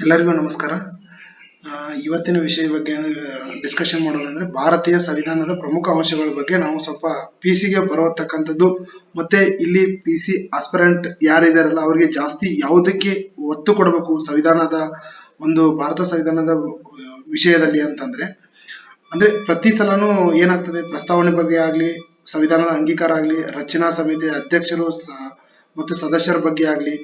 ಎಲ್ಲರಿಗೂ ನಮಸ್ಕಾರ. ಇವತ್ತಿನ ವಿಷಯದ ಬಗ್ಗೆ ಡಿಸ್ಕಷನ್ ಮಾಡೋದಂದ್ರೆ ಭಾರತೀಯ ಸಂವಿಧಾನದ ಪ್ರಮುಖ ಅಂಶಗಳ ಬಗ್ಗೆ ನಾವು ಸ್ವಲ್ಪ ಪಿಸಿಗೆ ಬರತಕ್ಕಂಥದ್ದು, ಮತ್ತೆ ಇಲ್ಲಿ ಪಿಸಿ ಆಸ್ಪರೆಂಟ್ ಯಾರಿದಾರಲ್ಲ ಅವರಿಗೆ ಜಾಸ್ತಿ ಯಾವುದಕ್ಕೆ ಒತ್ತು ಕೊಡಬೇಕು ಸಂವಿಧಾನದ ಭಾರತ ಸಂವಿಧಾನದ ವಿಷಯದಲ್ಲಿ ಅಂತಂದ್ರೆ ಪ್ರತಿ ಸಲನೂ ಏನಾಗ್ತದೆ, ಪ್ರಸ್ತಾವನೆ ಬಗ್ಗೆ ಆಗ್ಲಿ, ಸಂವಿಧಾನದ ಅಂಗೀಕಾರ ಆಗ್ಲಿ, ರಚನಾ ಸಮಿತಿ ಅಧ್ಯಕ್ಷರು ಮತ್ತು ಸದಸ್ಯರ ಬಗ್ಗೆ ಆಗ್ಲಿ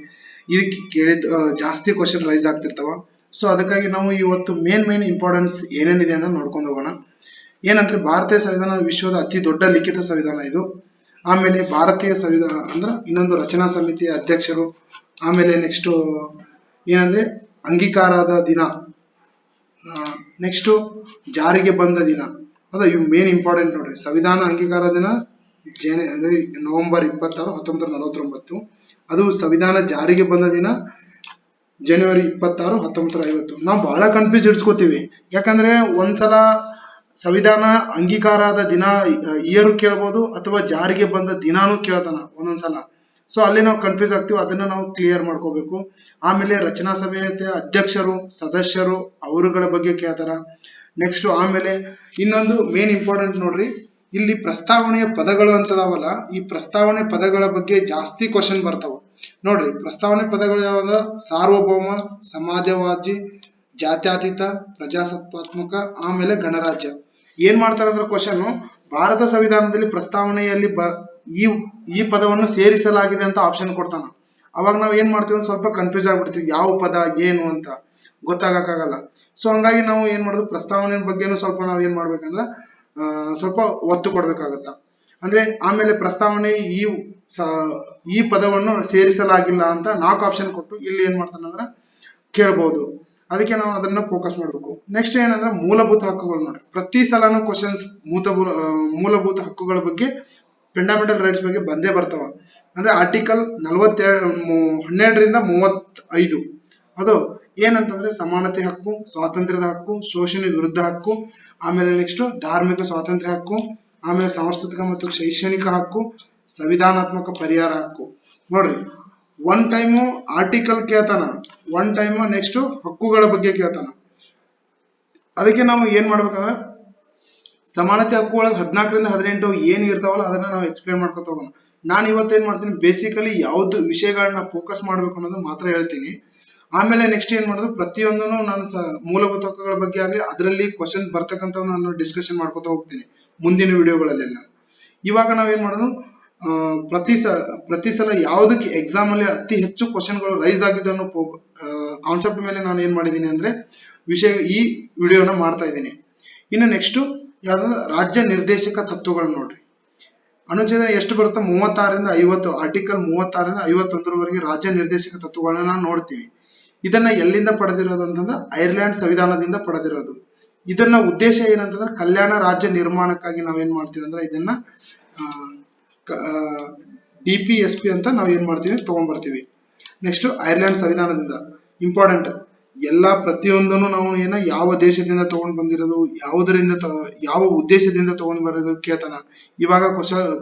ಇದಕ್ಕೆ ಕೇಳಿದ ಜಾಸ್ತಿ ಕ್ವಶನ್ ರೈಸ್ ಆಗ್ತಿರ್ತಾವ. ಸೊ ಅದಕ್ಕಾಗಿ ನಾವು ಇವತ್ತು ಮೇನ್ ಇಂಪಾರ್ಟೆನ್ಸ್ ಏನೇನಿದೆ ಅನ್ನೋ ನೋಡ್ಕೊಂಡು ಹೋಗೋಣ. ಏನಂದ್ರೆ ಭಾರತೀಯ ಸಂವಿಧಾನ ವಿಶ್ವದ ಅತಿ ದೊಡ್ಡ ಲಿಖಿತ ಸಂವಿಧಾನ ಇದು. ಆಮೇಲೆ ಭಾರತೀಯ ಸಂವಿಧಾನ ಇನ್ನೊಂದು ರಚನಾ ಸಮಿತಿಯ ಅಧ್ಯಕ್ಷರು, ಆಮೇಲೆ ನೆಕ್ಸ್ಟ್ ಏನಂದ್ರೆ ಅಂಗೀಕಾರದ ದಿನ, ನೆಕ್ಸ್ಟ್ ಜಾರಿಗೆ ಬಂದ ದಿನ. ಇವು ಮೇನ್ ಇಂಪಾರ್ಟೆಂಟ್ ನೋಡ್ರಿ. ಸಂವಿಧಾನ ಅಂಗೀಕಾರ ದಿನ ನವೆಂಬರ್ 26, 1949. ಅದು ಸಂವಿಧಾನ ಜಾರಿಗೆ ಬಂದ ದಿನ ಜನವರಿ 26, 1950. ನಾವು ಬಹಳ ಕನ್ಫ್ಯೂಸ್ ಇಡ್ಸ್ಕೊತೀವಿ. ಯಾಕಂದ್ರೆ ಒಂದ್ಸಲ ಸಂವಿಧಾನ ಅಂಗೀಕಾರದ ದಿನ ಇಯರ್ ಕೇಳ್ಬೋದು, ಅಥವಾ ಜಾರಿಗೆ ಬಂದ ದಿನಾನು ಕೇಳ್ತಾನ ಒಂದೊಂದ್ಸಲ. ಸೊ ಅಲ್ಲಿ ನಾವು ಕನ್ಫ್ಯೂಸ್ ಆಗ್ತೀವಿ, ಅದನ್ನ ನಾವು ಕ್ಲಿಯರ್ ಮಾಡ್ಕೋಬೇಕು. ಆಮೇಲೆ ರಚನಾ ಸಮಿತಿಯ ಅಧ್ಯಕ್ಷರು, ಸದಸ್ಯರು ಅವರುಗಳ ಬಗ್ಗೆ ಕೇಳ್ತಾರ. ನೆಕ್ಸ್ಟ್ ಆಮೇಲೆ ಇನ್ನೊಂದು ಮೇನ್ ಇಂಪಾರ್ಟೆಂಟ್ ನೋಡ್ರಿ, ಇಲ್ಲಿ ಪ್ರಸ್ತಾವನೆಯ ಪದಗಳು ಅಂತದಾವಲ್ಲ, ಈ ಪ್ರಸ್ತಾವನೆ ಪದಗಳ ಬಗ್ಗೆ ಜಾಸ್ತಿ ಕ್ವಶನ್ ಬರ್ತಾವ ನೋಡ್ರಿ. ಪ್ರಸ್ತಾವನೆ ಪದಗಳು ಯಾವ್ದ? ಸಾರ್ವಭೌಮ, ಸಮಾಜವಾದಿ, ಜಾತ್ಯತೀತ, ಪ್ರಜಾಸತ್ತಾತ್ಮಕ, ಆಮೇಲೆ ಗಣರಾಜ್ಯ. ಏನ್ ಮಾಡ್ತಾರೆ ಅಂದ್ರೆ ಕ್ವಶನ್, ಭಾರತ ಸಂವಿಧಾನದಲ್ಲಿ ಪ್ರಸ್ತಾವನೆಯಲ್ಲಿ ಈ ಪದವನ್ನು ಸೇರಿಸಲಾಗಿದೆ ಅಂತ ಆಪ್ಷನ್ ಕೊಡ್ತಾನ. ಅವಾಗ ನಾವ್ ಏನ್ ಮಾಡ್ತೀವಿ, ಸ್ವಲ್ಪ ಕನ್ಫ್ಯೂಸ್ ಆಗ್ಬಿಡ್ತೀವಿ, ಯಾವ ಪದ ಏನು ಅಂತ ಗೊತ್ತಾಗಕ್ಕಾಗಲ್ಲ. ಸೊ ಹಂಗಾಗಿ ನಾವು ಏನ್ ಮಾಡೋದು, ಪ್ರಸ್ತಾವನೆ ಬಗ್ಗೆನೂ ಸ್ವಲ್ಪ ನಾವ್ ಏನ್ ಮಾಡ್ಬೇಕಂದ್ರ ಸ್ವಲ್ಪ ಒತ್ತು ಕೊಡ್ಬೇಕಾಗತ್ತ. ಆಮೇಲೆ ಪ್ರಸ್ತಾವನೆ ಈ ಪದವನ್ನು ಸೇರಿಸಲಾಗಿಲ್ಲ ಅಂತ 4 ಆಪ್ಷನ್ ಕೊಟ್ಟು ಇಲ್ಲಿ ಏನ್ ಮಾಡ್ತಾನಂದ್ರ ಕೇಳ್ಬಹುದು. ಅದಕ್ಕೆ ನಾವು ಅದನ್ನ ಫೋಕಸ್ ಮಾಡ್ಬೇಕು. ನೆಕ್ಸ್ಟ್ ಏನಂದ್ರೆ ಮೂಲಭೂತ ಹಕ್ಕುಗಳು ನೋಡ್ರಿ. ಪ್ರತಿ ಸಲನೂ ಕ್ವಶನ್ಸ್ ಮೂಲಭೂತ ಹಕ್ಕುಗಳ ಬಗ್ಗೆ, ಫಂಡಮೆಂಟಲ್ ರೈಟ್ಸ್ ಬಗ್ಗೆ ಬಂದೇ ಬರ್ತಾವ. ಆರ್ಟಿಕಲ್ 12ರಿಂದ 35 ಅದು ಏನಂತಂದ್ರೆ ಸಮಾನತೆ ಹಕ್ಕು, ಸ್ವಾತಂತ್ರ್ಯದ ಹಕ್ಕು, ಶೋಷಣೆ ವಿರುದ್ಧ ಹಕ್ಕು, ಆಮೇಲೆ ನೆಕ್ಸ್ಟ್ ಧಾರ್ಮಿಕ ಸ್ವಾತಂತ್ರ್ಯ ಹಕ್ಕು, ಆಮೇಲೆ ಸಾಂಸ್ಕೃತಿಕ ಮತ್ತು ಶೈಕ್ಷಣಿಕ ಹಕ್ಕು, ಸಂವಿಧಾನಾತ್ಮಕ ಪರಿಹಾರ ಹಕ್ಕು. ನೋಡ್ರಿ, ಒನ್ ಟೈಮು ಆರ್ಟಿಕಲ್ ಕೇಳ್ತಾನ, ಒನ್ ಟೈಮ್ ನೆಕ್ಸ್ಟ್ ಹಕ್ಕುಗಳ ಬಗ್ಗೆ ಕೇಳ್ತಾನ. ಅದಕ್ಕೆ ನಾವು ಏನ್ ಮಾಡ್ಬೇಕಂದ್ರೆ ಸಮಾನತೆ ಹಕ್ಕು ಒಳಗೆ 14ರಿಂದ 18 ಏನ್ ಇರ್ತಾವಲ್ಲ ಅದನ್ನ ನಾವು ಎಕ್ಸ್ಪ್ಲೇನ್ ಮಾಡ್ಕೊತ ಹೋಗೋಣ. ನಾನು ಇವತ್ತೇನ್ ಮಾಡ್ತೀನಿ, ಬೇಸಿಕಲಿ ಯಾವ್ದು ವಿಷಯಗಳನ್ನ ಫೋಕಸ್ ಮಾಡ್ಬೇಕು ಅನ್ನೋದು ಮಾತ್ರ ಹೇಳ್ತೀನಿ. ಆಮೇಲೆ ನೆಕ್ಸ್ಟ್ ಏನ್ ಮಾಡೋದು, ಪ್ರತಿಯೊಂದನ್ನು ನಾನು ಮೂಲಭೂತ ಹಕ್ಕುಗಳ ಬಗ್ಗೆ ಆಗ್ಲಿ ಅದರಲ್ಲಿ ಕ್ವಶನ್ ಬರ್ತಕ್ಕಂಥ ನಾನು ಡಿಸ್ಕಷನ್ ಮಾಡ್ಕೊತಾ ಹೋಗ್ತೀನಿ ಮುಂದಿನ ವಿಡಿಯೋಗಳಲ್ಲೆಲ್ಲ. ಇವಾಗ ನಾವೇನ್ ಮಾಡೋದು, ಪ್ರತಿ ಸಲ ಯಾವ್ದಕ್ಕೆ ಎಕ್ಸಾಮ್ ಅಲ್ಲಿ ಅತಿ ಹೆಚ್ಚು ಕ್ವಶನ್ಗಳು ರೈಸ್ ಆಗಿದೆ ಅನ್ನೋ ಕಾನ್ಸೆಪ್ಟ್ ಮೇಲೆ ನಾನು ಏನ್ ಮಾಡಿದ್ದೀನಿ ಅಂದ್ರೆ ಈ ವಿಡಿಯೋನ ಮಾಡ್ತಾ ಇದ್ದೀನಿ. ಇನ್ನು ನೆಕ್ಸ್ಟ್ ಯಾವ್ದಂದ್ರೆ ರಾಜ್ಯ ನಿರ್ದೇಶಕ ತತ್ವಗಳು ನೋಡ್ರಿ. ಅನುಚ್ಛೇದ ಎಷ್ಟು ಬರುತ್ತೆ, 36ರಿಂದ 50, ಆರ್ಟಿಕಲ್ 36ರಿಂದ 51ರವರೆಗೆ ರಾಜ್ಯ ನಿರ್ದೇಶಕ ತತ್ವಗಳನ್ನ ನಾವು ನೋಡ್ತೀವಿ. ಇದನ್ನ ಎಲ್ಲಿಂದ ಪಡೆದಿರೋದು ಅಂತಂದ್ರೆ ಐರ್ಲೆಂಡ್ ಸಂವಿಧಾನದಿಂದ ಪಡೆದಿರೋದು. ಇದನ್ನ ಉದ್ದೇಶ ಏನಂತಂದ್ರೆ ಕಲ್ಯಾಣ ರಾಜ್ಯ ನಿರ್ಮಾಣಕ್ಕಾಗಿ ನಾವೇನ್ ಮಾಡ್ತೀವಿ ಅಂದ್ರೆ ಇದನ್ನ DPSP ಅಂತ ನಾವ್ ಏನ್ ಮಾಡ್ತೀವಿ ತಗೊಂಡ್ಬರ್ತೀವಿ. ನೆಕ್ಸ್ಟ್ ಐರ್ಲೆಂಡ್ ಸಂವಿಧಾನದಿಂದ ಇಂಪಾರ್ಟೆಂಟ್ ಎಲ್ಲಾ ಪ್ರತಿಯೊಂದನ್ನು ನಾವು ಯಾವ ದೇಶದಿಂದ ತಗೊಂಡ್ ಬಂದಿರೋದು, ಯಾವ ಉದ್ದೇಶದಿಂದ ತಗೊಂಡ್ ಬರೋದು ಕೇಳ್ತಾನ. ಇವಾಗ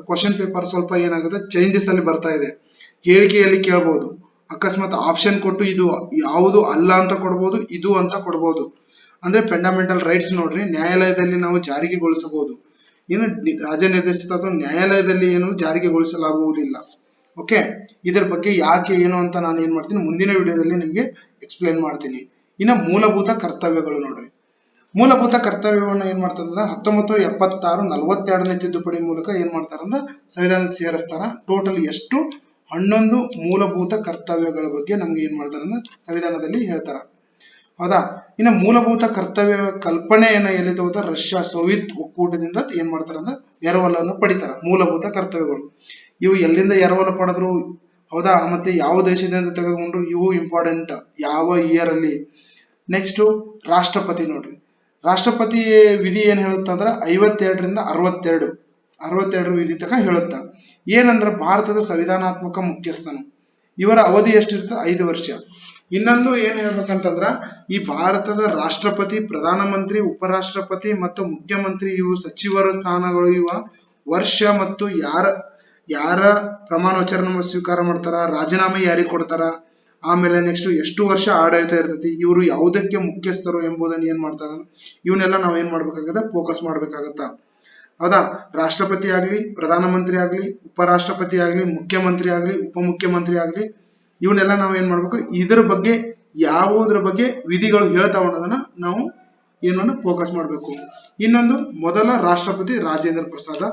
ಕ್ವಶನ್ ಪೇಪರ್ ಸ್ವಲ್ಪ ಏನಾಗುತ್ತೆ, ಚೇಂಜಸ್ ಅಲ್ಲಿ ಬರ್ತಾ ಇದೆ. ಹೇಳಿಕೆಯಲ್ಲಿ ಕೇಳ್ಬೋದು, ಅಕಸ್ಮಾತ್ ಆಪ್ಷನ್ ಕೊಟ್ಟು ಇದು ಯಾವುದು ಅಲ್ಲ ಅಂತ ಕೊಡ್ಬೋದು, ಇದು ಅಂತ ಕೊಡ್ಬೋದು. ಫಂಡಮೆಂಟಲ್ ರೈಟ್ಸ್ ನೋಡ್ರಿ, ನ್ಯಾಯಾಲಯದಲ್ಲಿ ನಾವು ಜಾರಿಗೆಗೊಳಿಸಬಹುದು. ರಾಜ್ಯ ನಿರ್ದೇಶಿತ ಅಥವಾ ನ್ಯಾಯಾಲಯದಲ್ಲಿ ಜಾರಿಗೆಗೊಳಿಸಲಾಗುವುದಿಲ್ಲ. ಓಕೆ, ಇದರ ಬಗ್ಗೆ ಯಾಕೆ ಏನು ಅಂತ ನಾನು ಏನ್ ಮಾಡ್ತೀನಿ ಮುಂದಿನ ವಿಡಿಯೋದಲ್ಲಿ ನಿಮ್ಗೆ ಎಕ್ಸ್ಪ್ಲೇನ್ ಮಾಡ್ತೀನಿ. ಇನ್ನು ಮೂಲಭೂತ ಕರ್ತವ್ಯಗಳು ನೋಡ್ರಿ. ಮೂಲಭೂತ ಕರ್ತವ್ಯವನ್ನ ಏನ್ ಮಾಡ್ತಾರಂದ್ರೆ 1976 42ನೇ ತಿದ್ದುಪಡಿ ಮೂಲಕ ಏನ್ ಮಾಡ್ತಾರಂದ್ರೆ ಸಂವಿಧಾನ ಸೇರಿಸ್ತಾರ. ಟೋಟಲ್ ಎಷ್ಟು 11 ಮೂಲಭೂತ ಕರ್ತವ್ಯಗಳ ಬಗ್ಗೆ ನಮ್ಗೆ ಏನ್ ಮಾಡ್ತಾರಂದ್ರೆ ಸಂವಿಧಾನದಲ್ಲಿ ಹೇಳ್ತಾರ. ಹೌದಾ? ಇನ್ನು ಮೂಲಭೂತ ಕರ್ತವ್ಯ ಕಲ್ಪನೆಯನ್ನ ಎಲ್ಲಿ ತಗೋತಾರ, ರಷ್ಯಾ ಸೋವಿಯತ್ ಒಕ್ಕೂಟದಿಂದ ಏನ್ ಮಾಡ್ತಾರಂದ್ರೆ ಎರವಲನ್ನು ಪಡಿತಾರ. ಮೂಲಭೂತ ಕರ್ತವ್ಯಗಳು ಇವು ಎಲ್ಲಿಂದ ಎರವಲು ಪಡೆದ್ರು, ಹೌದಾ, ಮತ್ತೆ ಯಾವ ದೇಶದಿಂದ ತೆಗೆದುಕೊಂಡ್ರು, ಇವು ಇಂಪಾರ್ಟೆಂಟ್ ಯಾವ ಇಯರ್ ಅಲ್ಲಿ. ನೆಕ್ಸ್ಟ್ ರಾಷ್ಟ್ರಪತಿ ನೋಡ್ರಿ. ರಾಷ್ಟ್ರಪತಿ ವಿಧಿ ಏನ್ ಹೇಳುತ್ತಂದ್ರ 52ರಿಂದ 62 ವಿಧಿ ತಕ ಹೇಳುತ್ತ. ಏನಂದ್ರ ಭಾರತದ ಸಂವಿಧಾನಾತ್ಮಕ ಮುಖ್ಯಸ್ಥನು, ಇವರ ಅವಧಿ ಎಷ್ಟಿರ್ತದೆ, 5 ವರ್ಷ. ಇನ್ನೊಂದು ಏನ್ ಹೇಳ್ಬೇಕಂತಂದ್ರ ಈ ಭಾರತದ ರಾಷ್ಟ್ರಪತಿ, ಪ್ರಧಾನಮಂತ್ರಿ, ಉಪರಾಷ್ಟ್ರಪತಿ ಮತ್ತು ಮುಖ್ಯಮಂತ್ರಿ ಇವು ಸಚಿವರ ಸ್ಥಾನಗಳು ಇವ ವರ್ಷ ಮತ್ತು ಯಾರ ಪ್ರಮಾಣ ವಚನ ಸ್ವೀಕಾರ ಮಾಡ್ತಾರ, ರಾಜೀನಾಮೆ ಯಾರಿಗೆ ಕೊಡ್ತಾರ, ಆಮೇಲೆ ನೆಕ್ಸ್ಟ್ ಎಷ್ಟು ವರ್ಷ ಆಡಳಿತ ಇರ್ತೈತಿ, ಇವರು ಯಾವುದಕ್ಕೆ ಮುಖ್ಯಸ್ಥರು ಎಂಬುದನ್ನು ಏನ್ ಮಾಡ್ತಾರ, ಇವನ್ನೆಲ್ಲ ನಾವ್ ಏನ್ ಮಾಡ್ಬೇಕಾಗತ್ತ, ಫೋಕಸ್ ಮಾಡ್ಬೇಕಾಗತ್ತ. ಹೌದಾ, ರಾಷ್ಟ್ರಪತಿ ಆಗ್ಲಿ, ಪ್ರಧಾನಮಂತ್ರಿ ಆಗ್ಲಿ, ಉಪರಾಷ್ಟ್ರಪತಿ ಆಗ್ಲಿ, ಮುಖ್ಯಮಂತ್ರಿ ಆಗ್ಲಿ, ಉಪಮುಖ್ಯಮಂತ್ರಿ ಆಗ್ಲಿ, ಇವನ್ನೆಲ್ಲ ನಾವ್ ಏನ್ ಮಾಡ್ಬೇಕು, ಇದ್ರ ಬಗ್ಗೆ ಯಾವುದ್ರ ಬಗ್ಗೆ ವಿಧಿಗಳು ಹೇಳ್ತಾವ ಅನ್ನೋದನ್ನ ನಾವು ಏನನ್ನ ಫೋಕಸ್ ಮಾಡ್ಬೇಕು. ಇನ್ನೊಂದು, ಮೊದಲ ರಾಷ್ಟ್ರಪತಿ ರಾಜೇಂದ್ರ ಪ್ರಸಾದ.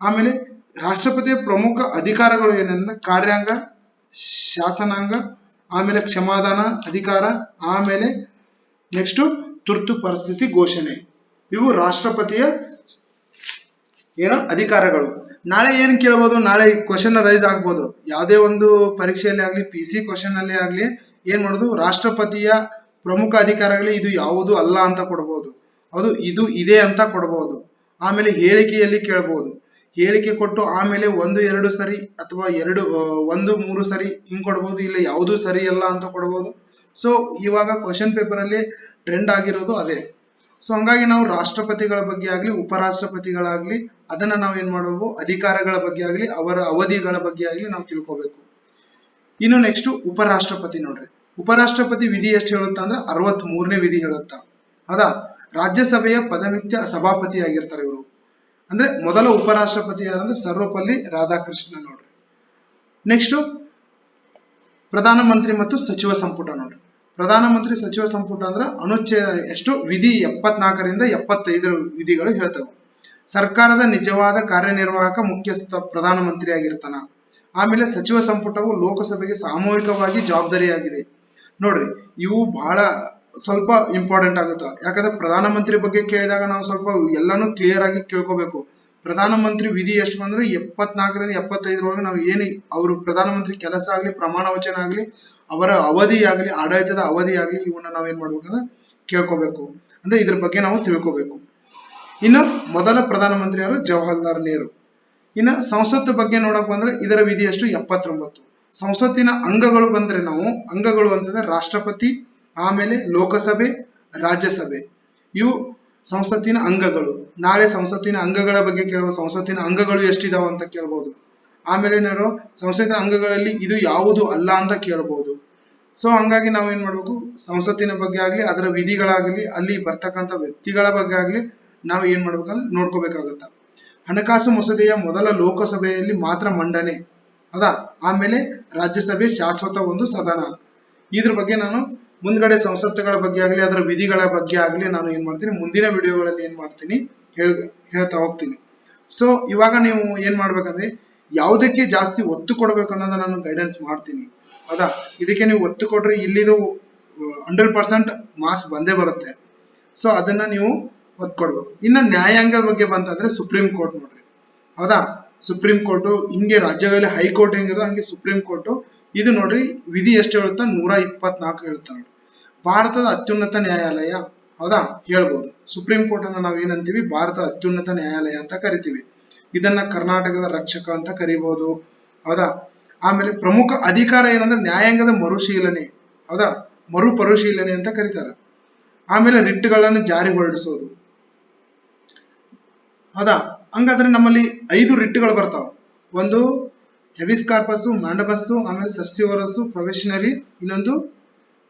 ಆಮೇಲೆ ರಾಷ್ಟ್ರಪತಿಯ ಪ್ರಮುಖ ಅಧಿಕಾರಗಳು ಏನೆಂದ್ರೆ ಕಾರ್ಯಾಂಗ, ಶಾಸನಾಂಗ, ಆಮೇಲೆ ಕ್ಷಮಾದಾನ ಅಧಿಕಾರ, ಆಮೇಲೆ ನೆಕ್ಸ್ಟ್ ತುರ್ತು ಪರಿಸ್ಥಿತಿ ಘೋಷಣೆ. ಇವು ರಾಷ್ಟ್ರಪತಿಯ ಅಧಿಕಾರಗಳು. ನಾಳೆ ಏನ್ ಕೇಳ್ಬೋದು, ನಾಳೆ ಕ್ವಶನ್ ರೈಸ್ ಆಗ್ಬೋದು, ಯಾವುದೇ ಒಂದು ಪರೀಕ್ಷೆಯಲ್ಲಿ ಆಗ್ಲಿ, PC ಕ್ವಶನ್ ಅಲ್ಲಿ ಆಗ್ಲಿ, ಏನ್ ಮಾಡೋದು, ರಾಷ್ಟ್ರಪತಿಯ ಪ್ರಮುಖ ಅಧಿಕಾರಗಳು ಇದು ಯಾವುದು ಅಲ್ಲ ಅಂತ ಕೊಡ್ಬೋದು, ಅದು ಇದು ಇದೆ ಅಂತ ಕೊಡ್ಬೋದು. ಆಮೇಲೆ ಹೇಳಿಕೆಯಲ್ಲಿ ಕೇಳ್ಬೋದು, ಹೇಳಿಕೆ ಕೊಟ್ಟು ಆಮೇಲೆ 1-2 ಸರಿ ಅಥವಾ 1-3 ಸರಿ ಹಿಂಗ್ ಕೊಡ್ಬೋದು, ಇಲ್ಲ ಯಾವುದು ಸರಿ ಅಲ್ಲ ಅಂತ ಕೊಡ್ಬೋದು. ಸೊ ಇವಾಗ ಕ್ವಶನ್ ಪೇಪರ್ ಅಲ್ಲಿ ಟ್ರೆಂಡ್ ಆಗಿರೋದು ಅದೇ. ಸೊ ಹಂಗಾಗಿ ನಾವು ರಾಷ್ಟ್ರಪತಿಗಳ ಬಗ್ಗೆ ಆಗ್ಲಿ, ಉಪರಾಷ್ಟ್ರಪತಿಗಳಾಗ್ಲಿ, ಅದನ್ನ ನಾವ್ ಏನ್ ಮಾಡಬೇಕು, ಅಧಿಕಾರಗಳ ಬಗ್ಗೆ ಆಗ್ಲಿ, ಅವರ ಅವಧಿಗಳ ಬಗ್ಗೆ ಆಗ್ಲಿ ನಾವು ತಿಳ್ಕೊಬೇಕು. ಇನ್ನು ನೆಕ್ಸ್ಟ್ ಉಪರಾಷ್ಟ್ರಪತಿ ನೋಡ್ರಿ. ಉಪರಾಷ್ಟ್ರಪತಿ ವಿಧಿ ಎಷ್ಟು ಹೇಳುತ್ತಾ ಅಂದ್ರೆ 63ನೇ ವಿಧಿ ಹೇಳುತ್ತಾ. ಹೌದಾ, ರಾಜ್ಯಸಭೆಯ ಪದಮಿತ್ಯ ಸಭಾಪತಿ ಆಗಿರ್ತಾರೆ ಇವರು. ಅಂದ್ರೆ ಮೊದಲ ಉಪರಾಷ್ಟ್ರಪತಿ ಯಾರಂದ್ರೆ ಸರ್ವಪಲ್ಲಿ ರಾಧಾಕೃಷ್ಣ ನೋಡ್ರಿ. ನೆಕ್ಸ್ಟ್ ಪ್ರಧಾನಮಂತ್ರಿ ಮತ್ತು ಸಚಿವ ಸಂಪುಟ ನೋಡ್ರಿ. ಪ್ರಧಾನಮಂತ್ರಿ ಸಚಿವ ಸಂಪುಟ ಅಂದ್ರೆ ಅನುಚ್ಛೇದ ಎಷ್ಟು, ವಿಧಿ 74ರಿಂದ 75 ವಿಧಿಗಳು ಹೇಳ್ತವೆ. ಸರ್ಕಾರದ ನಿಜವಾದ ಕಾರ್ಯನಿರ್ವಾಹಕ ಮುಖ್ಯಸ್ಥ ಪ್ರಧಾನಮಂತ್ರಿ ಆಗಿರ್ತಾನ. ಆಮೇಲೆ ಸಚಿವ ಸಂಪುಟವು ಲೋಕಸಭೆಗೆ ಸಾಮೂಹಿಕವಾಗಿ ಜವಾಬ್ದಾರಿಯಾಗಿದೆ. ನೋಡ್ರಿ, ಇವು ಬಹಳ ಸ್ವಲ್ಪ ಇಂಪಾರ್ಟೆಂಟ್ ಆಗುತ್ತೆ. ಯಾಕಂದ್ರೆ ಪ್ರಧಾನಮಂತ್ರಿ ಬಗ್ಗೆ ಕೇಳಿದಾಗ ನಾವು ಸ್ವಲ್ಪ ಎಲ್ಲಾನು ಕ್ಲಿಯರ್ ಆಗಿ ಕೇಳ್ಕೋಬೇಕು. ಪ್ರಧಾನಮಂತ್ರಿ ವಿಧಿ ಎಷ್ಟು ಬಂದ್ರೆ 74ರಿಂದ 75 ನಾವು ಏನು ಅವರು ಪ್ರಧಾನಮಂತ್ರಿ ಕೆಲಸ ಆಗ್ಲಿ, ಪ್ರಮಾಣ ವಚನ ಆಗ್ಲಿ, ಅವರ ಅವಧಿ ಆಗ್ಲಿ, ಆಡಳಿತದ ಅವಧಿ ಆಗ್ಲಿ, ಇವನ್ನ ನಾವೇನ್ ಮಾಡ್ಬೇಕಂದ್ರೆ ಕೇಳ್ಕೋಬೇಕು. ಅಂದ್ರೆ ಇದ್ರ ಬಗ್ಗೆ ನಾವು ತಿಳ್ಕೋಬೇಕು. ಇನ್ನು ಮೊದಲ ಪ್ರಧಾನಮಂತ್ರಿ ಯಾರು, ಜವಾಹರ್ಲಾಲ್ ನೆಹರು. ಇನ್ನು ಸಂಸತ್ತು ಬಗ್ಗೆ ನೋಡಕ್ ಬಂದ್ರೆ ಇದರ ವಿಧಿ ಎಷ್ಟು, 79. ಸಂಸತ್ತಿನ ಅಂಗಗಳು ಬಂದ್ರೆ ನಾವು ಅಂಗಗಳು ಅಂತಂದ್ರೆ ರಾಷ್ಟ್ರಪತಿ, ಆಮೇಲೆ ಲೋಕಸಭೆ, ರಾಜ್ಯಸಭೆ, ಇವು ಸಂಸತ್ತಿನ ಅಂಗಗಳು. ನಾಳೆ ಸಂಸತ್ತಿನ ಅಂಗಗಳ ಬಗ್ಗೆ ಕೇಳುವ, ಸಂಸತ್ತಿನ ಅಂಗಗಳು ಎಷ್ಟಿದಾವ ಅಂತ ಕೇಳ್ಬೋದು. ಆಮೇಲೆ ನಾವು ಸಂಸತ್ತಿನ ಅಂಗಗಳಲ್ಲಿ ಇದು ಯಾವುದು ಅಲ್ಲ ಅಂತ ಕೇಳ್ಬೋದು. ಸೊ ಹಂಗಾಗಿ ನಾವ್ ಏನ್ ಮಾಡ್ಬೇಕು, ಸಂಸತ್ತಿನ ಬಗ್ಗೆ ಆಗ್ಲಿ, ಅದರ ವಿಧಿಗಳಾಗ್ಲಿ, ಅಲ್ಲಿ ಬರ್ತಕ್ಕಂಥ ವ್ಯಕ್ತಿಗಳ ಬಗ್ಗೆ ಆಗ್ಲಿ ನಾವ್ ಏನ್ ಮಾಡ್ಬೇಕಂದ್ರೆ ನೋಡ್ಕೋಬೇಕಾಗತ್ತ. ಹಣಕಾಸು ಮಸೂದೆಯ ಮೊದಲ ಲೋಕಸಭೆಯಲ್ಲಿ ಮಾತ್ರ ಮಂಡನೆ. ಹೌದಾ, ಆಮೇಲೆ ರಾಜ್ಯಸಭೆ ಶಾಶ್ವತ ಒಂದು ಸದನ. ಇದ್ರ ಬಗ್ಗೆ ನಾನು ಮುಂದ್ಗಡೆ ಸಂಸತ್ತುಗಳ ಬಗ್ಗೆ ಆಗ್ಲಿ, ಅದರ ವಿಧಿಗಳ ಬಗ್ಗೆ ಆಗ್ಲಿ ನಾನು ಏನ್ ಮಾಡ್ತೀನಿ, ಮುಂದಿನ ವಿಡಿಯೋಗಳಲ್ಲಿ ಏನ್ ಮಾಡ್ತೀನಿ ಹೇಳ್ತಾ ಹೋಗ್ತೀನಿ. ಸೊ ಇವಾಗ ನೀವು ಏನ್ ಮಾಡ್ಬೇಕಂದ್ರೆ ಯಾವುದಕ್ಕೆ ಜಾಸ್ತಿ ಒತ್ತು ಕೊಡ್ಬೇಕು ಅನ್ನೋದನ್ನ ನಾನು ಗೈಡೆನ್ಸ್ ಮಾಡ್ತೀನಿ. ಹೌದಾ, ಇದಕ್ಕೆ ನೀವು ಒತ್ತು ಕೊಟ್ರೆ ಇಲ್ಲಿದು 100% ಮಾರ್ಕ್ಸ್ ಬಂದೇ ಬರುತ್ತೆ. ಸೊ ಅದನ್ನ ನೀವು ಒತ್ತು ಕೊಡ್ಬೇಕು. ಇನ್ನು ನ್ಯಾಯಾಂಗ ಬಗ್ಗೆ ಬಂತಂದ್ರೆ ಸುಪ್ರೀಂ ಕೋರ್ಟ್ ನೋಡ್ರಿ. ಹೌದಾ, ಸುಪ್ರೀಂ ಕೋರ್ಟ್ ಹಿಂಗೆ ರಾಜ್ಯಗಳಲ್ಲಿ ಹೈಕೋರ್ಟ್ ಹೆಂಗಿರೋ ಹಂಗೆ ಸುಪ್ರೀಂ ಕೋರ್ಟ್. ಇದು ನೋಡ್ರಿ ವಿಧಿ ಎಷ್ಟು ಹೇಳುತ್ತಾ, 124 ಹೇಳುತ್ತಾ ನೋಡ್ರಿ. ಭಾರತದ ಅತ್ಯುನ್ನತ ನ್ಯಾಯಾಲಯ. ಹೌದಾ, ಹೇಳ್ಬೋದು. ಸುಪ್ರೀಂ ಕೋರ್ಟ್ ಅನ್ನ ನಾವ್ ಏನಂತೀವಿ, ಭಾರತದ ಅತ್ಯುನ್ನತ ನ್ಯಾಯಾಲಯ ಅಂತ ಕರಿತೀವಿ. ಇದನ್ನ ಕರ್ನಾಟಕದ ರಕ್ಷಕ ಅಂತ ಕರಿಬಹುದು. ಹೌದಾ, ಆಮೇಲೆ ಪ್ರಮುಖ ಅಧಿಕಾರ ಏನಂದ್ರೆ ನ್ಯಾಯಾಂಗದ ಮರುಶೀಲನೆ. ಹೌದಾ, ಮರುಪರಿಶೀಲನೆ ಅಂತ ಕರೀತಾರೆ. ಆಮೇಲೆ ರಿಟ್ಗಳನ್ನು ಜಾರಿ ಹೊರಡಿಸೋದು. ಹೌದಾ, ಹಂಗಾದ್ರೆ ನಮ್ಮಲ್ಲಿ 5 ರಿಟ್ಗಳು ಬರ್ತಾವ. ಒಂದು ಹೆವಿಸ್ ಕಾರ್ಪಸ್, ಮ್ಯಾಂಡಬಸ್, ಆಮೇಲೆ ಸರ್ಸಿವರಸ್, ಪ್ರೊಬೇಷನರಿ, ಇನ್ನೊಂದು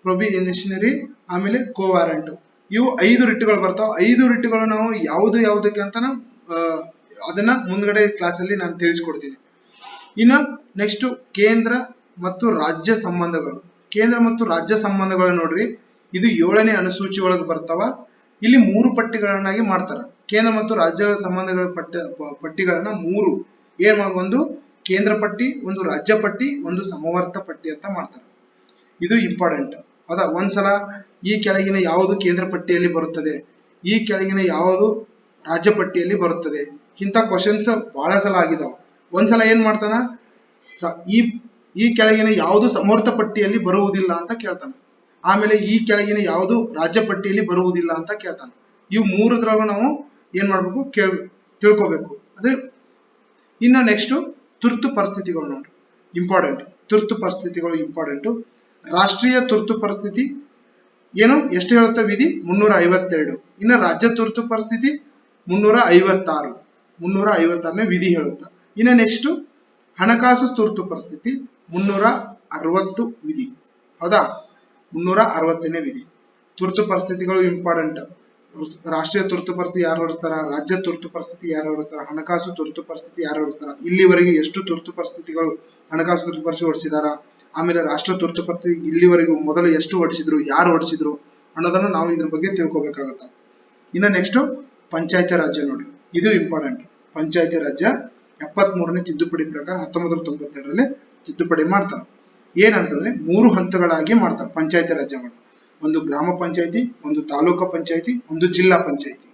ಪ್ರೊಬಿಷನರಿ, ಆಮೇಲೆ ಕೋವಾರಂಟ್. ಇವು 5 ರಿಟ್ಗಳು ಬರ್ತಾವ. 5 ರಿಟ್ಗಳು ನಾವು ಯಾವುದಕ್ಕೆ ಅಂತ ಅದನ್ನ ಮುಂದ್ಗಡೆ ಕ್ಲಾಸ್ ಅಲ್ಲಿ ನಾನು ತಿಳಿಸ್ಕೊಡ್ತೀನಿ. ಇನ್ನು ನೆಕ್ಸ್ಟ್ ಕೇಂದ್ರ ಮತ್ತು ರಾಜ್ಯ ಸಂಬಂಧಗಳು. ಕೇಂದ್ರ ಮತ್ತು ರಾಜ್ಯ ಸಂಬಂಧಗಳು ನೋಡ್ರಿ, ಇದು 7ನೇ ಅನುಸೂಚಿ ಒಳಗೆ ಬರ್ತಾವ. ಇಲ್ಲಿ 3 ಪಟ್ಟಿಗಳನ್ನಾಗಿ ಮಾಡ್ತಾರ. ಕೇಂದ್ರ ಮತ್ತು ರಾಜ್ಯ ಸಂಬಂಧಗಳ ಪಟ್ಟಿಗಳನ್ನ 3 ಏನ್, ಒಂದು ಕೇಂದ್ರ ಪಟ್ಟಿ, ಒಂದು ರಾಜ್ಯ ಪಟ್ಟಿ, ಒಂದು ಸಮವರ್ತ ಪಟ್ಟಿ ಅಂತ ಮಾಡ್ತಾರೆ. ಇದು ಇಂಪಾರ್ಟೆಂಟ್. ಹೌದಾ, ಒಂದ್ಸಲ ಈ ಕೆಳಗಿನ ಯಾವುದು ಕೇಂದ್ರ ಪಟ್ಟಿಯಲ್ಲಿ ಬರುತ್ತದೆ, ಈ ಕೆಳಗಿನ ಯಾವುದು ರಾಜ್ಯ ಪಟ್ಟಿಯಲ್ಲಿ ಬರುತ್ತದೆ, ಇಂಥ ಕ್ವಶನ್ಸ್ ಬಹಳ ಸಲ ಆಗಿದಾವ. ಒಂದ್ಸಲ ಏನ್ ಮಾಡ್ತಾನ, ಈ ಕೆಳಗಿನ ಯಾವುದು ಸಮವರ್ತ ಪಟ್ಟಿಯಲ್ಲಿ ಬರುವುದಿಲ್ಲ ಅಂತ ಕೇಳ್ತಾನ. ಆಮೇಲೆ ಈ ಕೆಳಗಿನ ಯಾವುದು ರಾಜ್ಯ ಪಟ್ಟಿಯಲ್ಲಿ ಬರುವುದಿಲ್ಲ ಅಂತ ಕೇಳ್ತಾನ. ಇವು 3ದ್ರಾಗ ನಾವು ಏನ್ ಮಾಡ್ಬೇಕು, ತಿಳ್ಕೊಬೇಕು. ಅದೇ ಇನ್ನು ನೆಕ್ಸ್ಟ್ ತುರ್ತು ಪರಿಸ್ಥಿತಿಗಳು ನೋಡ್ರಿ, ಇಂಪಾರ್ಟೆಂಟ್. ತುರ್ತು ಪರಿಸ್ಥಿತಿಗಳು ಇಂಪಾರ್ಟೆಂಟ್. ರಾಷ್ಟ್ರೀಯ ತುರ್ತು ಪರಿಸ್ಥಿತಿ ಏನು ಎಷ್ಟು ಹೇಳುತ್ತೆ ವಿಧಿ, 352. ಇನ್ನು ರಾಜ್ಯ ತುರ್ತು ಪರಿಸ್ಥಿತಿ 356ನೇ ವಿಧಿ ಹೇಳುತ್ತೆ. ಇನ್ನು ನೆಕ್ಸ್ಟ್ ಹಣಕಾಸು ತುರ್ತು ಪರಿಸ್ಥಿತಿ 360 ವಿಧಿ. ಹೌದಾ. 360ನೇ ವಿಧಿ. ತುರ್ತು ಪರಿಸ್ಥಿತಿಗಳು ಇಂಪಾರ್ಟೆಂಟ್. ರಾಷ್ಟ್ರೀಯ ತುರ್ತು ಪರಿಸ್ಥಿತಿ ಯಾರು ಹೊರಡಿಸ್ತಾರ, ರಾಜ್ಯ ತುರ್ತು ಪರಿಸ್ಥಿತಿ ಯಾರು ಹೊರಡಿಸ್ತಾರ, ಹಣಕಾಸು ತುರ್ತು ಪರಿಸ್ಥಿತಿ ಯಾರು ಹೊರಡಿಸ್ತಾರ, ಇಲ್ಲಿವರೆಗೆ ಎಷ್ಟು ತುರ್ತು ಪರಿಸ್ಥಿತಿಗಳು ಹಣಕಾಸು ತುರ್ತು ಪರಿಸ್ಥಿತಿ ಹೊರಡಿಸಿದಾರ, ಆಮೇಲೆ ರಾಷ್ಟ್ರ ತುರ್ತು ಪರಿಸ್ಥಿತಿ ಇಲ್ಲಿವರೆಗೂ ಮೊದಲು ಎಷ್ಟು ಹೊರಡಿಸಿದ್ರು, ಯಾರು ಹೊರಡಿಸಿದ್ರು ಅನ್ನೋದನ್ನು ನಾವು ಇದ್ರ ಬಗ್ಗೆ ತಿಳ್ಕೊಬೇಕಾಗತ್ತ. ಇನ್ನು ನೆಕ್ಸ್ಟ್ ಪಂಚಾಯತಿ ರಾಜ್ಯ ನೋಡ್ರಿ, ಇದು ಇಂಪಾರ್ಟೆಂಟ್. ಪಂಚಾಯತಿ ರಾಜ್ಯ 73ನೇ ತಿದ್ದುಪಡಿ ಪ್ರಕಾರ 1992ರಲ್ಲಿ ತಿದ್ದುಪಡಿ ಮಾಡ್ತಾರೆ. ಏನಂತಂದ್ರೆ 3 ಹಂತಗಳಾಗಿ ಮಾಡ್ತಾರೆ ಪಂಚಾಯತಿ ರಾಜ್ಯವನ್ನು. ಒಂದು ಗ್ರಾಮ ಪಂಚಾಯತಿ, ಒಂದು ತಾಲೂಕು ಪಂಚಾಯತಿ, ಒಂದು ಜಿಲ್ಲಾ ಪಂಚಾಯತಿ.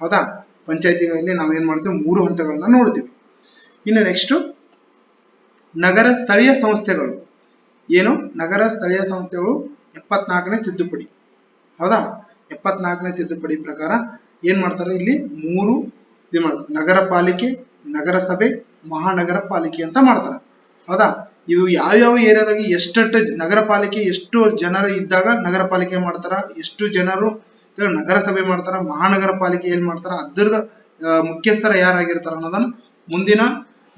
ಹೌದಾ. ಪಂಚಾಯತಿಗಳಲ್ಲಿ ನಾವೇನ್ ಮಾಡ್ತೀವಿ, 3 ಹಂತಗಳನ್ನ ನೋಡ್ತೀವಿ. ಇನ್ನು ನೆಕ್ಸ್ಟ್ ನಗರ ಸ್ಥಳೀಯ ಸಂಸ್ಥೆಗಳು. ಏನು ನಗರ ಸ್ಥಳೀಯ ಸಂಸ್ಥೆಗಳು 74ನೇ ತಿದ್ದುಪಡಿ. ಹೌದಾ. 74ನೇ ತಿದ್ದುಪಡಿ ಪ್ರಕಾರ ಏನ್ ಮಾಡ್ತಾರೆ, ಇಲ್ಲಿ 3 ಇದು ಮಾಡ್ತಾರೆ. ನಗರ ಪಾಲಿಕೆ, ನಗರಸಭೆ, ಮಹಾನಗರ ಪಾಲಿಕೆ ಅಂತ ಮಾಡ್ತಾರೆ. ಹೌದಾ. ಇವು ಯಾವ್ಯಾವ ಏರಿಯಾದಾಗ ಎಷ್ಟೆಷ್ಟು ನಗರ ಪಾಲಿಕೆ, ಎಷ್ಟು ಜನರು ಇದ್ದಾಗ ನಗರ ಪಾಲಿಕೆ ಮಾಡ್ತಾರ, ಎಷ್ಟು ಜನರು ನಗರಸಭೆ ಮಾಡ್ತಾರ, ಮಹಾನಗರ ಪಾಲಿಕೆ ಏನ್ ಮಾಡ್ತಾರ, ಅದ್ರದ ಮುಖ್ಯಸ್ಥರ ಯಾರಾಗಿರ್ತಾರ ಅನ್ನೋದನ್ನ ಮುಂದಿನ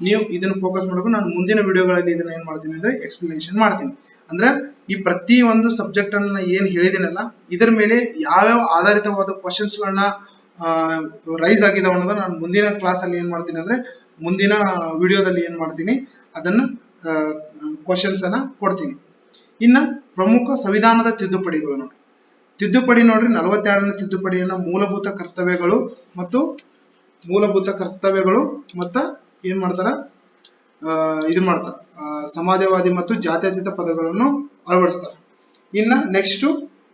ನೀವು ಇದನ್ನ ಫೋಕಸ್ ಮಾಡಬೇಕು. ನಾನು ಮುಂದಿನ ವಿಡಿಯೋಗಳಲ್ಲಿ ಇದನ್ನ ಏನ್ ಮಾಡ್ತೀನಿ ಅಂದ್ರೆ ಎಕ್ಸ್ಪ್ಲನೇಷನ್ ಮಾಡ್ತೀನಿ. ಅಂದ್ರೆ ಈ ಪ್ರತಿ ಒಂದು ಸಬ್ಜೆಕ್ಟ್ ಅನ್ನ ಏನ್ ಹೇಳಿದಿನಲ್ಲ, ಇದರ ಮೇಲೆ ಯಾವ್ಯಾವ ಆಧಾರಿತವಾದ ಕ್ವಶನ್ಸ್ ಗಳನ್ನ ರೈಸ್ ಆಗಿದಾವ ಅನ್ನೋದನ್ನ ನಾನು ಮುಂದಿನ ಕ್ಲಾಸ್ ಅಲ್ಲಿ ಏನ್ ಮಾಡ್ತೀನಿ ಅಂದ್ರೆ ಮುಂದಿನ ವಿಡಿಯೋದಲ್ಲಿ ಏನ್ ಮಾಡ್ತೀನಿ ಅದನ್ನ ಕ್ವಶನ್ಸ್ ಅನ್ನ ಕೊಡ್ತೀನಿ. ಇನ್ನ ಪ್ರಮುಖ ಸಂವಿಧಾನದ ತಿದ್ದುಪಡಿಗಳು ನೋಡ್ರಿ. ತಿದ್ದುಪಡಿ ನೋಡ್ರಿ 42ನೇ ತಿದ್ದುಪಡಿಯನ್ನ ಮೂಲಭೂತ ಕರ್ತವ್ಯಗಳು ಮತ್ತ ಏನ್ ಮಾಡ್ತಾರ, ಇದು ಮಾಡ್ತಾರ, ಸಮಾಜವಾದಿ ಮತ್ತು ಜಾತ್ಯತೀತ ಪದಗಳನ್ನು ಅಳವಡಿಸ್ತಾರ. ಇನ್ನ ನೆಕ್ಸ್ಟ್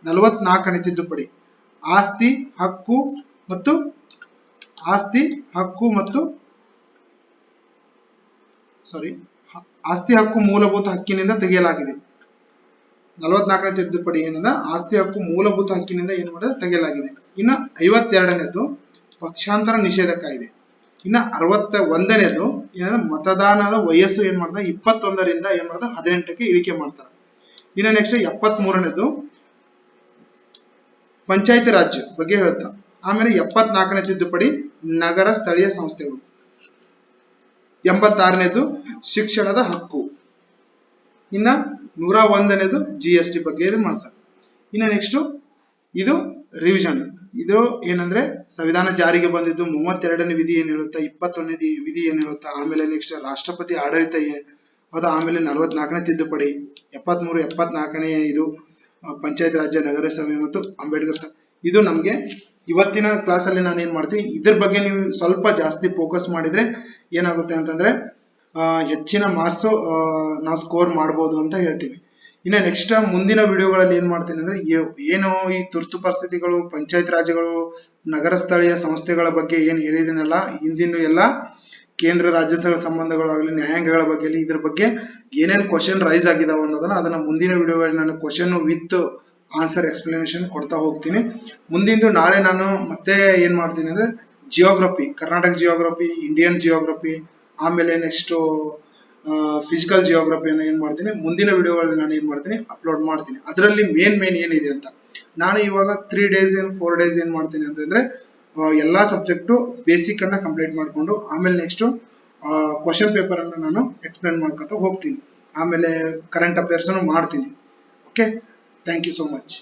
44ನೇ ತಿದ್ದುಪಡಿ ಆಸ್ತಿ ಹಕ್ಕು ಮೂಲಭೂತ ಹಕ್ಕಿನಿಂದ ತೆಗೆಯಲಾಗಿದೆ. 44ನೇ ತಿದ್ದುಪಡಿ ಏನಿದೆ, ಆಸ್ತಿ ಹಕ್ಕು ಮೂಲಭೂತ ಹಕ್ಕಿನಿಂದ ಏನ್ ಮಾಡಿದ್ರೆ ತೆಗೆಯಲಾಗಿದೆ. ಇನ್ನ 52ನೇದು ಪಕ್ಷಾಂತರ ನಿಷೇಧ ಕಾಯ್ದೆ. ಇನ್ನ 61ನೇದು ಏನಂದ್ರೆ ಮತದಾನದ ವಯಸ್ಸು ಏನ್ ಮಾಡ್ತಾರೆ 21ರಿಂದ ಏನ್ ಮಾಡ್ತಾರೆ 18ಕ್ಕೆ ಇಳಿಕೆ ಮಾಡ್ತಾರೆ. ಇನ್ನ ನೆಕ್ಸ್ಟ್ 73ನೇದು ಪಂಚಾಯತಿ ರಾಜ್ ಬಗ್ಗೆ ಹೇಳುತ್ತಾ. ಆಮೇಲೆ 74ನೇ ತಿದ್ದುಪಡಿ ನಗರ ಸ್ಥಳೀಯ ಸಂಸ್ಥೆಗಳು. 86ನೇದು ಶಿಕ್ಷಣದ ಹಕ್ಕು. ಇನ್ನ 101ನೇದು GST ಬಗ್ಗೆ ಇದು ಮಾಡ್ತಾರೆ. ಇನ್ನ ನೆಕ್ಸ್ಟ್ ಇದು ರಿವಿಷನ್. ಇದು ಏನಂದ್ರೆ ಸಂವಿಧಾನ ಜಾರಿಗೆ ಬಂದಿದ್ದು 32ನೇ ವಿಧಿ ಏನ್ ಹೇಳುತ್ತಾ, 21ನೇ ವಿಧಿ ಏನ್ ಹೇಳುತ್ತಾ, ಆಮೇಲೆ ನೆಕ್ಸ್ಟ್ ರಾಷ್ಟ್ರಪತಿ ಆಡಳಿತ ಹೌದಾ, ಆಮೇಲೆ 44ನೇ ತಿದ್ದುಪಡಿ, 73, 74ನೇ ಇದು ಪಂಚಾಯತ್ ರಾಜ್ಯ, ನಗರಸಭೆ ಮತ್ತು ಅಂಬೇಡ್ಕರ್. ಇದು ನಮ್ಗೆ ಇವತ್ತಿನ ಕ್ಲಾಸ್ ಅಲ್ಲಿ ನಾನು ಏನ್ ಮಾಡ್ತೀನಿ, ಇದ್ರ ಬಗ್ಗೆ ನೀವು ಸ್ವಲ್ಪ ಜಾಸ್ತಿ ಫೋಕಸ್ ಮಾಡಿದ್ರೆ ಏನಾಗುತ್ತೆ ಅಂತಂದ್ರೆ ಹೆಚ್ಚಿನ ಮಾರ್ಕ್ಸ್ ನಾವು ಸ್ಕೋರ್ ಮಾಡ್ಬೋದು ಅಂತ ಹೇಳ್ತೀವಿ. ಇನ್ನು ನೆಕ್ಸ್ಟ್ ಮುಂದಿನ ವಿಡಿಯೋಗಳಲ್ಲಿ ಏನ್ ಮಾಡ್ತೀನಿ ಅಂದ್ರೆ ಏನು ಈ ತುರ್ತು ಪರಿಸ್ಥಿತಿಗಳು, ಪಂಚಾಯತ್ ರಾಜ್ಯಗಳು, ನಗರ ಸ್ಥಳೀಯ ಸಂಸ್ಥೆಗಳ ಬಗ್ಗೆ ಏನ್ ಹೇಳಿದಿನಲ್ಲ, ಹಿಂದಿನ ಎಲ್ಲ ಕೇಂದ್ರ ರಾಜ್ಯ ಸಂಬಂಧಗಳು ಆಗಲಿ, ನ್ಯಾಯಾಂಗಗಳ ಬಗ್ಗೆ ಇದ್ರ ಬಗ್ಗೆ ಏನೇನು ಕ್ವಶನ್ ರೈಸ್ ಆಗಿದಾವ ಅನ್ನೋದನ್ನ ಅದನ್ನ ಮುಂದಿನ ವಿಡಿಯೋಗಳಲ್ಲಿ ನಾನು ಕ್ವಶನ್ ವಿತ್ ಆನ್ಸರ್ ಎಕ್ಸ್ಪ್ಲನೇಷನ್ ಕೊಡ್ತಾ ಹೋಗ್ತೀನಿ. ಮುಂದಿಂದು ನಾಳೆ ನಾನು ಮತ್ತೆ ಏನ್ ಮಾಡ್ತೀನಿ ಅಂದ್ರೆ geography, Karnataka geography, Indian geography, ಆಮೇಲೆ ನೆಕ್ಸ್ಟ್ ಫಿಸಿಕಲ್ ಜಿಯೋಗ್ರಫಿಯನ್ನು ಏನ್ ಮಾಡ್ತೀನಿ ಮುಂದಿನ ವಿಡಿಯೋಗಳಲ್ಲಿ ನಾನು ಏನ್ ಮಾಡ್ತೀನಿ ಅಪ್ಲೋಡ್ ಮಾಡ್ತೀನಿ. ಅದರಲ್ಲಿ ಮೇನ್ ಏನಿದೆ ಅಂತ ನಾನು ಇವಾಗ 3 days 4 days ಏನ್ ಮಾಡ್ತೀನಿ ಅಂತಂದ್ರೆ ಎಲ್ಲಾ ಸಬ್ಜೆಕ್ಟು ಬೇಸಿಕ್ ಅನ್ನ ಕಂಪ್ಲೀಟ್ ಮಾಡ್ಕೊಂಡು ಆಮೇಲೆ ನೆಕ್ಸ್ಟ್ ಕ್ವಶನ್ ಪೇಪರ್ ಅನ್ನು ನಾನು ಎಕ್ಸ್ಪ್ಲೇನ್ ಮಾಡ್ಕೊತಾ ಹೋಗ್ತೀನಿ. ಆಮೇಲೆ ಕರೆಂಟ್ ಅಫೇರ್ಸ್ ಅನ್ನು ಮಾಡ್ತೀನಿ. Okay, thank you so much.